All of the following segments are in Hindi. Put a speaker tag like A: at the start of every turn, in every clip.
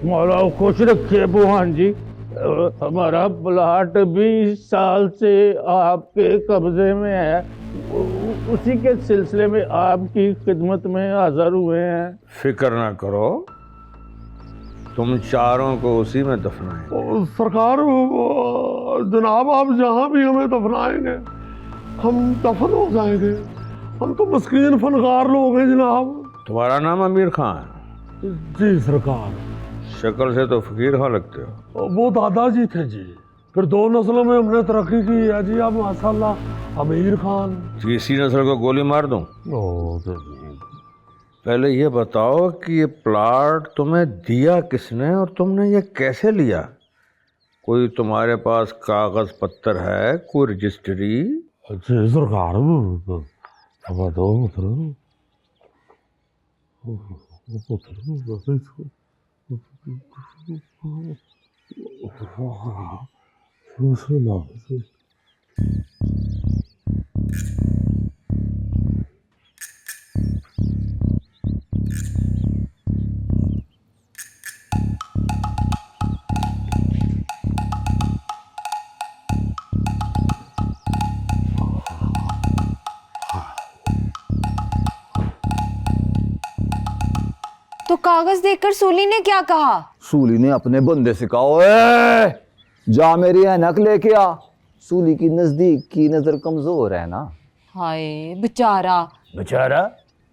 A: मौला खुश रखे बुहान जी। हमारा प्लाट 20 साल से आपके कब्जे में है, उसी के सिलसिले में आपकी खिदमत में हाजिर हुए हैं।
B: फिक्र ना करो, तुम चारों को उसी में दफनाएंगे।
C: सरकार जनाब आप जहाँ भी हमें दफनाएंगे हम दफन हो जाएंगे। हम तो मस्कीन फनकार लोग हैं जनाब।
B: तुम्हारा नाम अमीर खान है?
C: जी सरकार।
B: शक्ल से तो फकीर खान लगते हो।
C: वो दादाजी थे जी, फिर 2 नस्लों में हमने तरक्की की है जी। अब माशाल्लाह अमीर खान।
B: तीसरी नस्ल को गोली मार दूं? पहले ये बताओ कि ये प्लाट तुम्हें दिया किसने और तुमने ये कैसे लिया? कोई तुम्हारे पास कागज पत्तर है, कोई रजिस्ट्री?
C: जी सरकार
D: तो कागज देखकर सूली ने क्या कहा?
E: सूली ने अपने बंदे से कहा, ओए जा मेरी ऐनक लेके आ। सूली की नजदीक की नजर कमजोर है ना।
D: हाय बेचारा।
A: बेचारा?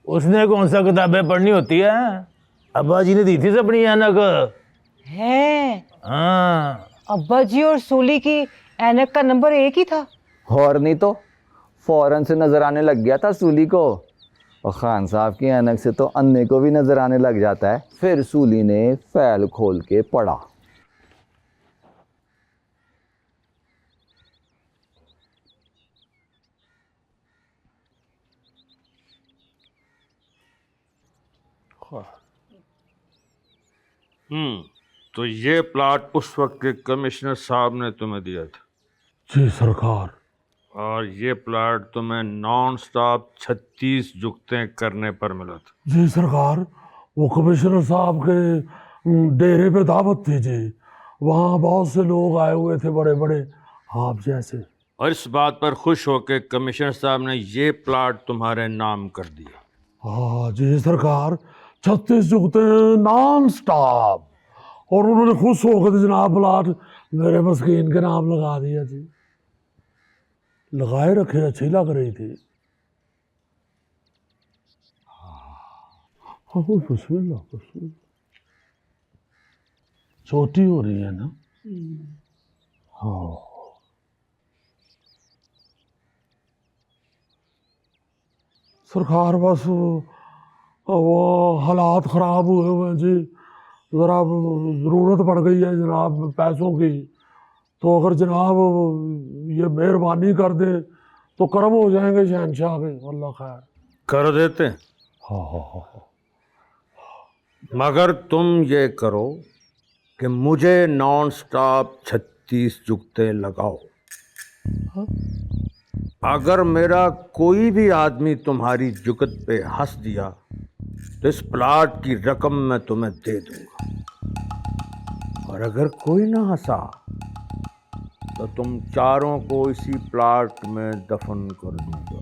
A: उसने कौन सा किताबें पढ़नी होती है? अब्बा जी ने दी थी अपनी ऐनक।
F: है
A: हाँ।
F: अब्बा जी और सूली की ऐनक का नंबर एक ही था।
E: और नहीं तो फौरन से नजर आने लग गया था सूली को। और खान साहब की ऐनक से तो अन्ने को भी नजर आने लग जाता है। फिर सूली ने फैल खोल के पढ़ा।
B: तो ये प्लाट उस वक्त के कमिश्नर साहब ने तुम्हें दिया था?
C: जी सरकार।
B: और ये प्लाट तुम्हें नॉन स्टॉप 36 जुगतें करने पर मिला था?
C: जी सरकार, वो कमिश्नर साहब के डेरे पे दावत थी जी। वहाँ बहुत से लोग आए हुए थे, बड़े बड़े आप जैसे।
B: और इस बात पर खुश होकर कमिश्नर साहब ने ये प्लाट तुम्हारे नाम कर दिया?
C: हाँ जी सरकार, 36 जुगते नॉन स्टॉप। और उन्होंने खुश होकर जनाब प्लाट मेरे मस्कीन के नाम लगा दिया जी। लगाए रखे, अच्छी लग रही थी। हाँ बिस्मिल्लाह बिस्मिल्लाह। छोटी हो रही है ना? हाँ सरकार, बस वो हालात ख़राब हुए हुए हैं जी। ज़रा ज़रूरत पड़ गई है जनाब पैसों की। तो अगर जनाब ये मेहरबानी कर दे तो करम हो जाएंगे शहनशाह के। अल्लाह खैर
B: कर देते।
C: हाँ हाँ हाँ।
B: मगर तुम ये करो कि मुझे नॉन स्टॉप 36 जुगते लगाओ। अगर मेरा कोई भी आदमी तुम्हारी जुगत पे हंस दिया तो इस प्लाट की रकम मैं तुम्हें दे दूंगा। और अगर कोई ना हंसा तो तुम चारों को इसी प्लाट में दफन कर दूंगा।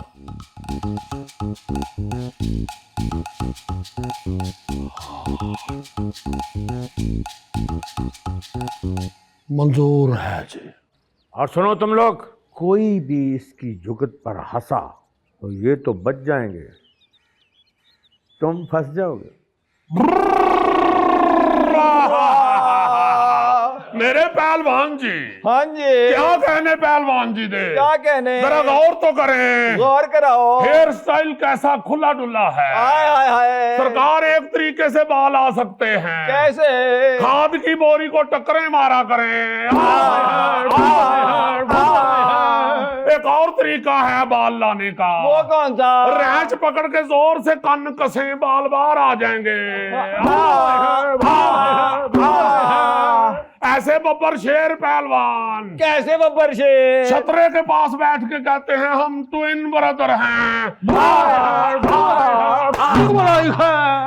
C: मंजूर है जी।
B: और सुनो तुम लोग, कोई भी इसकी जुगत पर हंसा तो ये तो बच जाएंगे, तुम फंस जाओगे।
C: मेरे पहलवान जी।
G: हाँ जी।
C: क्या कहने पहलवान जी दे?
G: क्या कहने?
C: जरा गौर तो करें।
G: गौर कराओ।
C: हेयर स्टाइल कैसा खुला डुल्ला है।
G: हाय हाय हाय।
C: सरकार एक तरीके से बाल आ सकते हैं।
G: कैसे?
C: खाद की बोरी को टक्करें मारा करें। एक और तरीका है बाल लाने का।
G: वो कौन सा?
C: रैंच पकड़ के जोर से कान कसे, बाल बाहर आ जाएंगे। ऐसे ऐसे बब्बर शेर पहलवान
G: कैसे बब्बर शेर?
C: छतरे के पास बैठ के कहते हैं हम ट्विन ब्रदर हैं।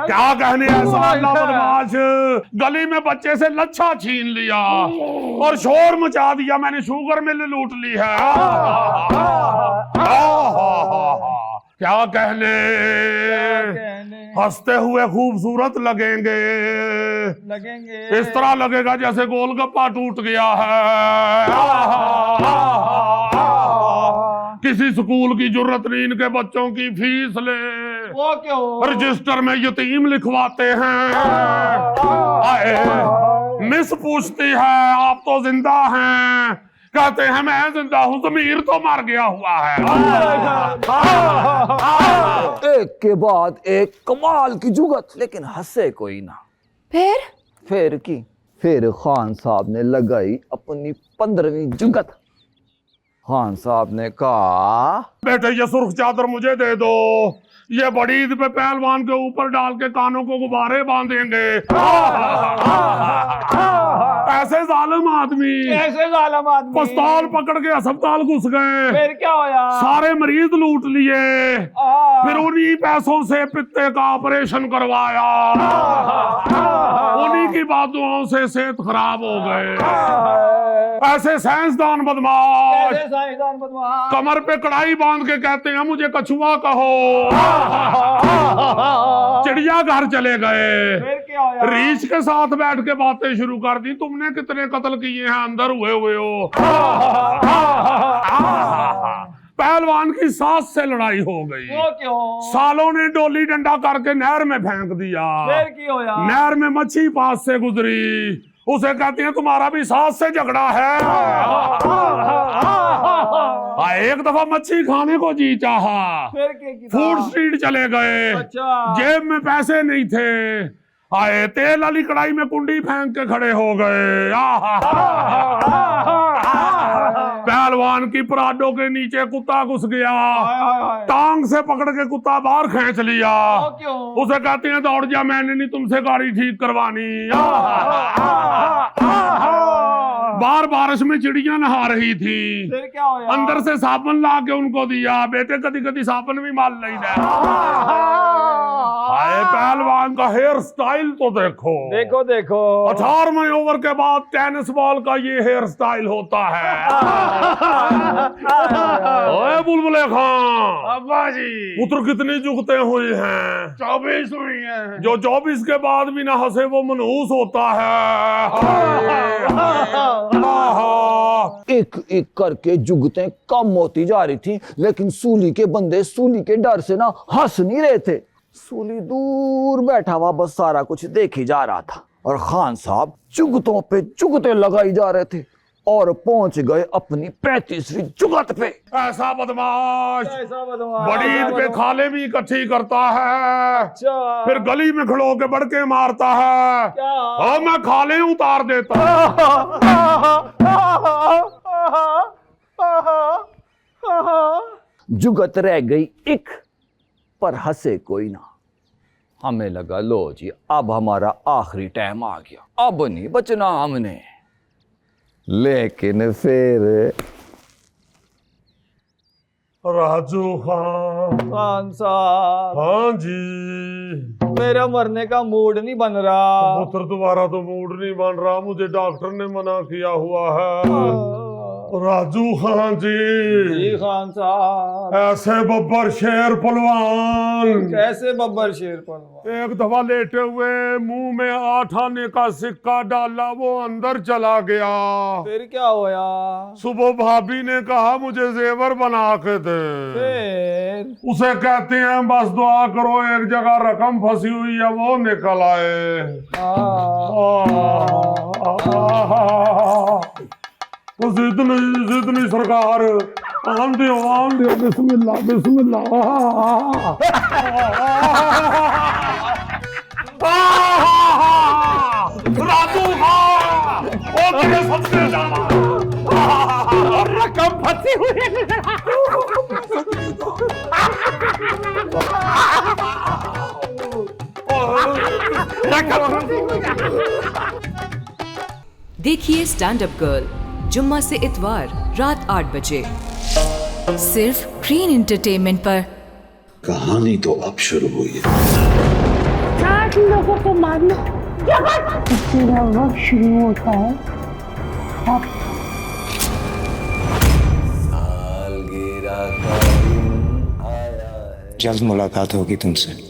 C: क्या कहने ऐसा बदमाश, गली में बच्चे से लच्छा छीन लिया और शोर मचा दिया, मैंने शुगर मिल लूट ली है। क्या कहने, हंसते हुए खूबसूरत लगेंगे, इस तरह लगेगा जैसे गोलगप्पा टूट गया है। किसी स्कूल की जरूरत नहीं, इनके बच्चों की फीस ले,
G: वो क्यों?
C: रजिस्टर में यतीम लिखवाते हैं। आए, मिस पूछती है आप तो जिंदा हैं, कहते हैं मैं जिंदा हूं, ज़मीर तो मर गया हुआ है।
E: एक के बाद एक कमाल की जुगत, लेकिन हंसे कोई ना। फिर फिर खान साहब ने लगाई अपनी 15वीं जुगत। खान साहब ने कहा,
C: बेटे ये सुर्ख चादर मुझे दे दो, ये बड़ी ईद पे पहलवान के ऊपर डाल के कानों को गुब्बारे बांधेंगे। ऐसे जालिम आदमी,
G: कैसे जालिम आदमी?
C: पिस्तौल पकड़ के अस्पताल घुस गए,
G: फिर क्या होया?
C: सारे मरीज लूट लिए, फिर उन्हीं पैसों से पित्ते का ऑपरेशन करवाया, उन्हीं की बातों से सेहत खराब हो गए। ऐसे साइंसदान बदमाश,
G: कैसे साइंसदान बदमाश?
C: कमर पे कड़ाई बांध के कहते हैं मुझे कछुआ कहो। चिड़िया घर चले गए,
G: फिर क्या होया?
C: रीछ के साथ बैठ के बातें शुरू कर दी, तुमने कितने कत्ल किए हैं, अंदर हुए हो। पहलवान की सास से लड़ाई हो गई,
G: वो क्यों?
C: सालों ने डोली डंडा करके नहर में फेंक दिया।
G: फिर क्या होया?
C: नहर में मच्छी पास से गुजरी, उसे कहती है तुम्हारा भी सास से झगड़ा है। एक दफा मच्छी खाने को जी चाहा,
G: फिर क्या किया?
C: फूड स्ट्रीट चले गए,
G: अच्छा।
C: जेब में पैसे नहीं थे, आए तेल वाली कढ़ाई में कुंडी फेंक के खड़े हो गए। पहलवान की पराडों के नीचे कुत्ता घुस गया, टांग से पकड़ के कुत्ता बाहर खींच लिया।
G: वो क्यों?
C: उसे कहते हैं दौड़ जा, मैंने नहीं तुमसे गाड़ी ठीक करवानी। बार बारिश में चिड़िया नहा रही थी,
G: फिर क्या होया?
C: अंदर से साबुन ला के उनको दिया, बेटे कदी कदी साबुन भी माल नहीं दे। आए पहलवान का हेयर स्टाइल तो देखो,
G: देखो देखो।
C: 18वें ओवर के बाद टेनिस बॉल का ये हेयर स्टाइल होता है। ओए बुलबुले खान,
A: अब्बा जी
C: पुत्र कितनी जुगते हुई हैं?
A: 24 हुई हैं।
C: जो 24 के बाद भी ना हंसे वो मनहूस होता है।
E: एक एक करके जुगतें कम होती जा रही थी, लेकिन सूली के बंदे सूली के डर से ना हंस नहीं रहे थे। सूली दूर बैठा हुआ बस सारा कुछ देख ही जा रहा था, और खान साहब जुगतों पे जुगतें लगाई जा रहे थे और पहुंच गए अपनी 35वीं जुगत पे।
C: ऐसा बदमाश
G: ऐसा बदमाश।
C: बड़ी ईद पे खाले भी इकट्ठी करता है,
G: अच्छा।
C: फिर गली में खड़ो के बड़के मारता है,
G: क्या?
C: और मैं खाले उतार देता।
E: जुगत रह गई एक, पर हंसे कोई ना। हमें लगा लो जी अब हमारा आखिरी टाइम आ गया, अब नहीं बचना हमने। लेकिन फिर
C: राजू खान,
G: खान साहब,
C: हाँ जी,
G: मेरा मरने का मूड नहीं बन रहा।
C: पुत्र तुम्हारा तो मूड नहीं बन रहा, मुझे डॉक्टर ने मना किया हुआ है। राजू खान
G: जी
C: जी,
G: खान साहब।
C: ऐसे बब्बर शेर पलवान,
G: कैसे बब्बर शेर पलवान?
C: एक दफा लेटे हुए मुंह में 8 आने का सिक्का डाला, वो अंदर चला गया।
G: फिर क्या होया?
C: सुबह भाभी ने कहा मुझे जेवर बना के दे।
G: फिर?
C: उसे कहते हैं बस दुआ करो एक जगह रकम फंसी हुई है वो निकल आए। जिद नहीं सरकार, आन दो बिस्मिल्लाह बिस्मिल्लाह। राजू खान, ओ तेरे सदके जाना, रकम फंसी हुई
H: देखिए स्टैंड अप गर्ल जुम्मा से इतवार रात 8 बजे सिर्फ ग्रीन एंटरटेनमेंट पर।
I: कहानी तो अब शुरू हुई है।
J: 60 लोगों को मारना इससे लगभग शुरू होता है अब।
I: जल्द मुलाकात होगी तुमसे।